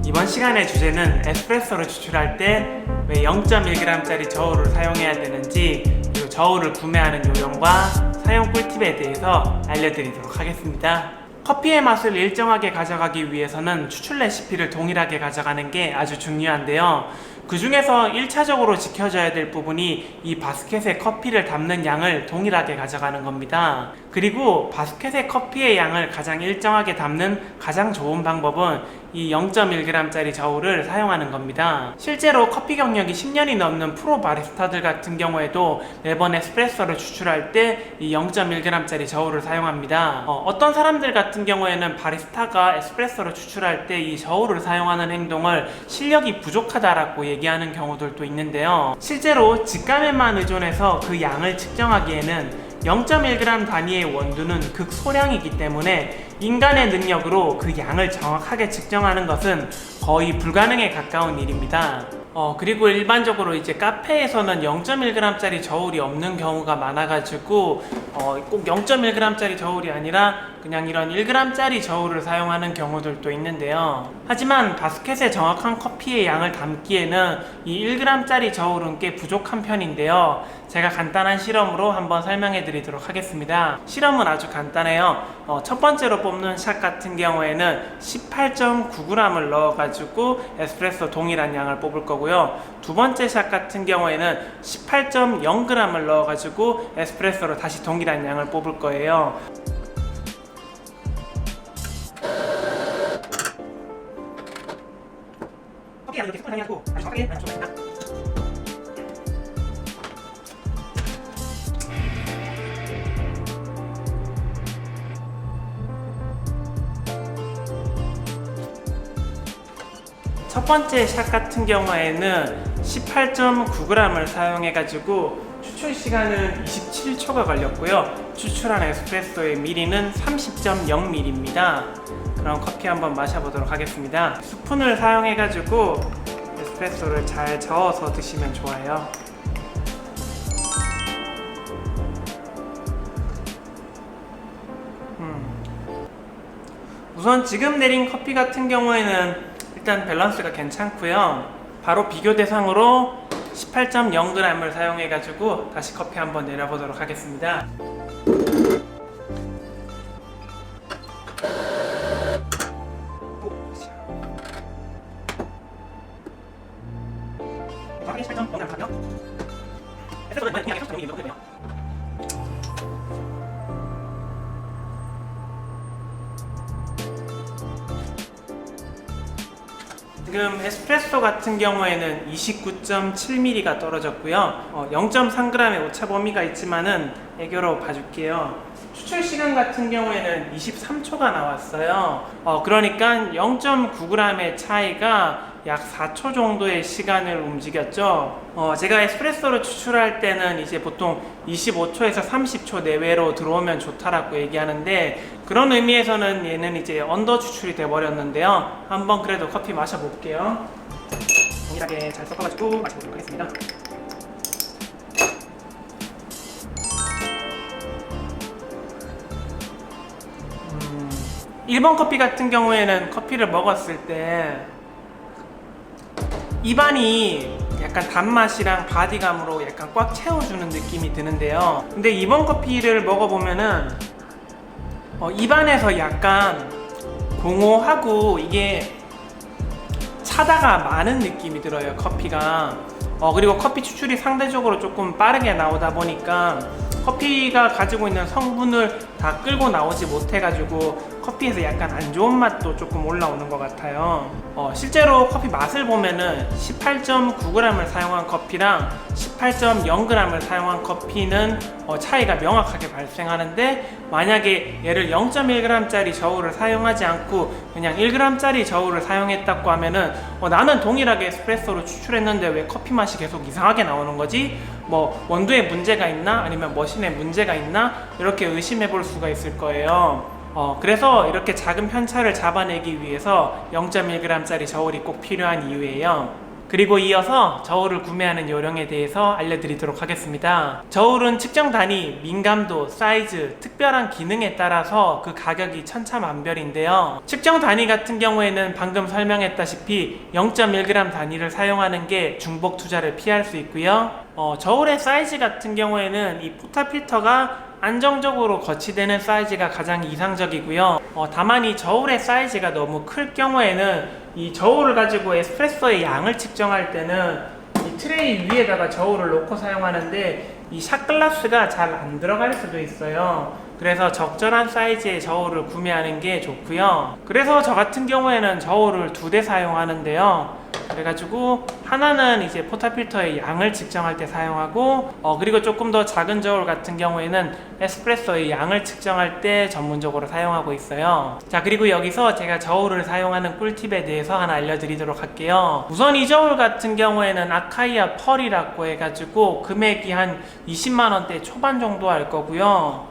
이번 시간의 주제는 에스프레소를 추출할 때 왜 0.1g짜리 저울을 사용해야 되는지, 그리고 저울을 구매하는 요령과 사용 꿀팁에 대해서 알려드리도록 하겠습니다. 커피의 맛을 일정하게 가져가기 위해서는 추출 레시피를 동일하게 가져가는 게 아주 중요한데요. 그 중에서 1차적으로 지켜져야 될 부분이 이 바스켓에 커피를 담는 양을 동일하게 가져가는 겁니다. 그리고 바스켓에 커피의 양을 가장 일정하게 담는 가장 좋은 방법은 이 0.1g짜리 저울을 사용하는 겁니다. 실제로 커피 경력이 10년이 넘는 프로 바리스타들 같은 경우에도 매번 에스프레소를 추출할 때 이 0.1g짜리 저울을 사용합니다. 어떤 사람들 같은 경우에는 바리스타가 에스프레소를 추출할 때 이 저울을 사용하는 행동을 실력이 부족하다라고 얘기하는 경우들도 있는데요. 실제로 직감에만 의존해서 그 양을 측정하기에는 0.1g 단위의 원두는 극소량이기 때문에 인간의 능력으로 그 양을 정확하게 측정하는 것은 거의 불가능에 가까운 일입니다. 그리고 일반적으로 이제 카페에서는 0.1g짜리 저울이 없는 경우가 많아가지고 꼭 0.1g짜리 저울이 아니라 그냥 이런 1g짜리 저울을 사용하는 경우들도 있는데요. 하지만 바스켓에 정확한 커피의 양을 담기에는 이 1g짜리 저울은 꽤 부족한 편인데요. 제가 간단한 실험으로 한번 설명해 드리도록 하겠습니다. 실험은 아주 간단해요. 첫 번째로 뽑는 샷 같은 경우에는 18.9g을 넣어가지고 에스프레소 동일한 양을 뽑을 거고요. 두 번째 샷 같은 경우에는 18.0g을 넣어가지고 에스프레소로 다시 동일한 양을 뽑을 거예요. 커피 양을 이렇게 섞어서 하고 아주 정확하게 맞춰줍니다. 첫 번째 샷 같은 경우에는 18.9g을 사용해가지고 추출 시간은 27초가 걸렸고요. 추출한 에스프레소의 미리는 30.0ml입니다. 그럼 커피 한번 마셔보도록 하겠습니다. 스푼을 사용해가지고 에스프레소를 잘 저어서 드시면 좋아요. 우선 지금 내린 커피 같은 경우에는 일단 밸런스가 괜찮고요. 바로 비교 대상으로 18.0g을 사용해가지고 다시 커피 한번 내려보도록 하겠습니다. 지금 에스프레소 같은 경우에는 29.7ml가 떨어졌고요. 0.3g의 오차 범위가 있지만은 애교로 봐줄게요. 추출 시간 같은 경우에는 23초가 나왔어요. 그러니까 0.9g의 차이가 약 4초 정도의 시간을 움직였죠. 제가 에스프레소를 추출할 때는 이제 보통 25초에서 30초 내외로 들어오면 좋다라고 얘기하는데, 그런 의미에서는 얘는 이제 언더 추출이 돼버렸는데요. 한번 그래도 커피 마셔볼게요. 동일하게 잘 섞어가지고 마셔보도록 하겠습니다. 1번 커피 같은 경우에는 커피를 먹었을 때 입안이 약간 단맛이랑 바디감으로 약간 꽉 채워주는 느낌이 드는데요. 근데 2번 커피를 먹어보면은 입안에서 약간 공허하고 이게 차다가 많은 느낌이 들어요, 커피가. 그리고 커피 추출이 상대적으로 조금 빠르게 나오다 보니까 커피가 가지고 있는 성분을 다 끌고 나오지 못해가지고 커피에서 약간 안 좋은 맛도 조금 올라오는 것 같아요. 실제로 커피 맛을 보면은 18.9g을 사용한 커피랑 18.0g을 사용한 커피는 차이가 명확하게 발생하는데, 만약에 얘를 0.1g짜리 저울을 사용하지 않고 그냥 1g짜리 저울을 사용했다고 하면은 나는 동일하게 에스프레소로 추출했는데 왜 커피 맛이 계속 이상하게 나오는 거지? 뭐 원두에 문제가 있나? 아니면 머신에 문제가 있나? 이렇게 의심해 볼 수가 있을 거예요. 그래서 이렇게 작은 편차를 잡아내기 위해서 0.1g짜리 저울이 꼭 필요한 이유예요. 그리고 이어서 저울을 구매하는 요령에 대해서 알려드리도록 하겠습니다. 저울은 측정 단위, 민감도, 사이즈, 특별한 기능에 따라서 그 가격이 천차만별인데요. 측정 단위 같은 경우에는 방금 설명했다시피 0.1g 단위를 사용하는 게 중복 투자를 피할 수 있고요. 저울의 사이즈 같은 경우에는 이 포타 필터가 안정적으로 거치되는 사이즈가 가장 이상적이고요. 다만 이 저울의 사이즈가 너무 클 경우에는 이 저울을 가지고 에스프레소의 양을 측정할 때는 이 트레이 위에다가 저울을 놓고 사용하는데 이 샷글라스가 잘 안 들어갈 수도 있어요. 그래서 적절한 사이즈의 저울을 구매하는 게 좋고요. 그래서 저 같은 경우에는 저울을 2대 사용하는데요. 그래가지고 하나는 이제 포타필터의 양을 측정할 때 사용하고 그리고 조금 더 작은 저울 같은 경우에는 에스프레소의 양을 측정할 때 전문적으로 사용하고 있어요. 자, 그리고 여기서 제가 저울을 사용하는 꿀팁에 대해서 하나 알려드리도록 할게요. 우선 이 저울 같은 경우에는 아카이아 펄이라고 해가지고 금액이 한 20만원대 초반 정도 할 거고요.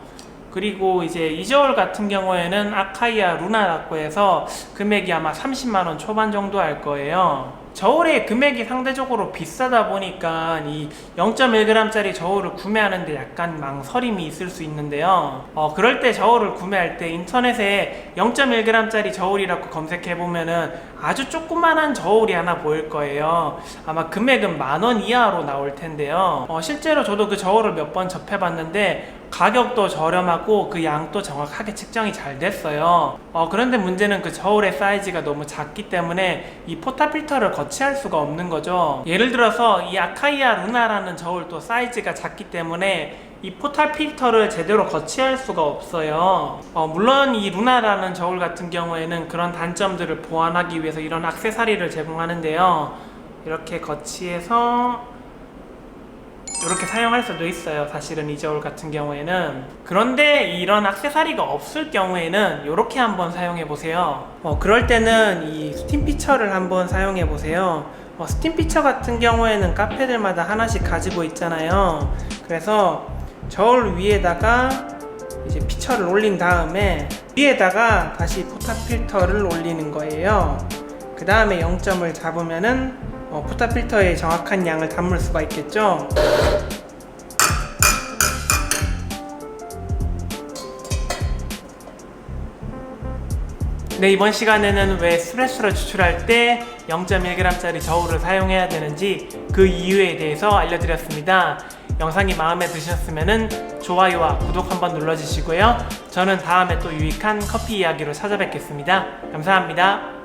그리고 이제 이 저울 같은 경우에는 아카이아 루나라고 해서 금액이 아마 30만원 초반 정도 할 거예요. 저울의 금액이 상대적으로 비싸다 보니까 이 0.1g 짜리 저울을 구매하는데 약간 망설임이 있을 수 있는데요. 그럴 때 저울을 구매할 때 인터넷에 0.1g 짜리 저울이라고 검색해보면은 아주 조그만한 저울이 하나 보일 거예요. 아마 금액은 10,000원 이하로 나올 텐데요. 실제로 저도 그 저울을 몇 번 접해봤는데 가격도 저렴하고 그 양도 정확하게 측정이 잘 됐어요. 그런데 문제는 그 저울의 사이즈가 너무 작기 때문에 이 포타필터를 거치할 수가 없는 거죠. 예를 들어서 이 아카이아 루나라는 저울도 사이즈가 작기 때문에 이 포타필터를 제대로 거치할 수가 없어요. 물론 이 루나라는 저울 같은 경우에는 그런 단점들을 보완하기 위해서 이런 액세서리를 제공하는데요. 이렇게 거치해서 이렇게 사용할 수도 있어요. 사실은 이 저울 같은 경우에는. 그런데 이런 액세서리가 없을 경우에는 이렇게 한번 사용해 보세요. 그럴 때는 이 스팀 피처를 한번 사용해 보세요. 스팀 피처 같은 경우에는 카페들마다 하나씩 가지고 있잖아요. 그래서 저울 위에다가 이제 피처를 올린 다음에 위에다가 다시 포타 필터를 올리는 거예요. 그 다음에 0점을 잡으면은 포타 필터의 정확한 양을 담을 수가 있겠죠. 네, 이번 시간에는 왜 에스프레소를 추출할 때 0.1g 짜리 저울을 사용해야 되는지 그 이유에 대해서 알려드렸습니다. 영상이 마음에 드셨으면 좋아요와 구독 한번 눌러주시고요. 저는 다음에 또 유익한 커피 이야기로 찾아뵙겠습니다. 감사합니다.